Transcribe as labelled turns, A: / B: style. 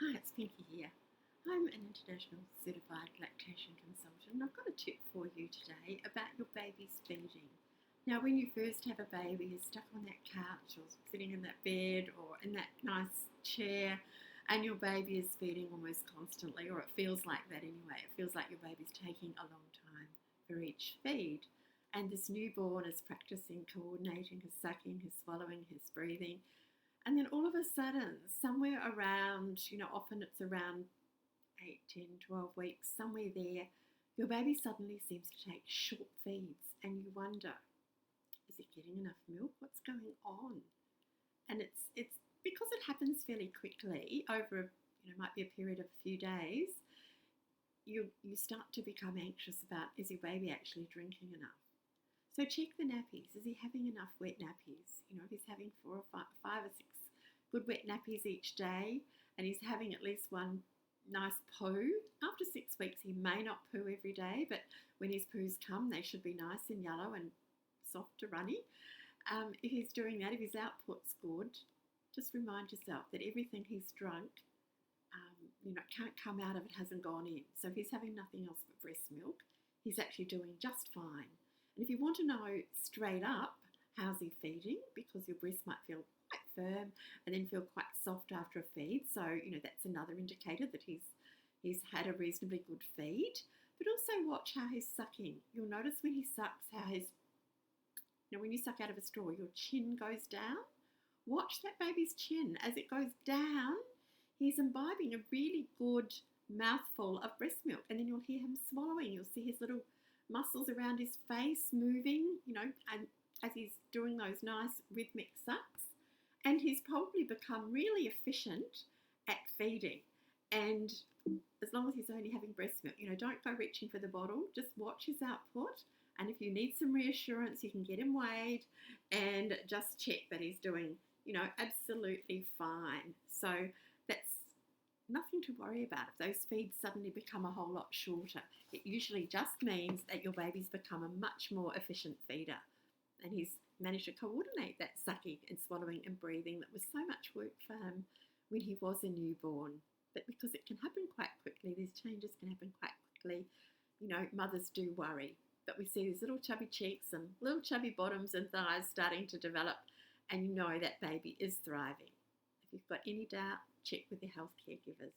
A: Hi, it's Pinky here. I'm an international certified lactation consultant, and I've got a tip for you today about your baby's feeding. Now, when you first have a baby who's stuck on that couch or sitting in that bed or in that nice chair, and your baby is feeding almost constantly, or it feels like that anyway, it feels like your baby's taking a long time for each feed. And this newborn is practicing coordinating his sucking, his swallowing, his breathing, and then all of a sudden, somewhere around, often it's around 8, 10, 12 weeks, somewhere there, your baby suddenly seems to take short feeds and you wonder, is it getting enough milk? What's going on? And it's because it happens fairly quickly over, might be a period of a few days, you start to become anxious about, is your baby actually drinking enough? So check the nappies. Is he having enough wet nappies? If he's having 4 or 5 or 6 good wet nappies each day, and he's having at least one nice poo. After 6 weeks, he may not poo every day, but when his poos come, they should be nice and yellow and soft to runny. If he's doing that, if his output's good, just remind yourself that everything he's drunk, can't come out of it, hasn't gone in. So if he's having nothing else but breast milk, he's actually doing just fine. And if you want to know straight up how's he feeding, because your breast might feel quite firm and then feel quite soft after a feed, so that's another indicator that he's had a reasonably good feed. But also watch how he's sucking. You'll notice when he sucks how when you suck out of a straw, your chin goes down. Watch that baby's chin as it goes down. He's imbibing a really good mouthful of breast milk, and then you'll hear him swallowing. You'll see his little muscles around his face moving, and as he's doing those nice rhythmic sucks. And he's probably become really efficient at feeding. And as long as he's only having breast milk, don't go reaching for the bottle. Just watch his output. And if you need some reassurance, you can get him weighed and just check that he's doing, absolutely fine. So that's nothing to worry about. If those feeds suddenly become a whole lot shorter, it usually just means that your baby's become a much more efficient feeder, and he's managed to coordinate that sucking and swallowing and breathing that was so much work for him when he was a newborn. But because it can happen quite quickly, these changes can happen quite quickly, mothers do worry. But we see these little chubby cheeks and little chubby bottoms and thighs starting to develop, and that baby is thriving. If you've got any doubt, check with your health caregivers.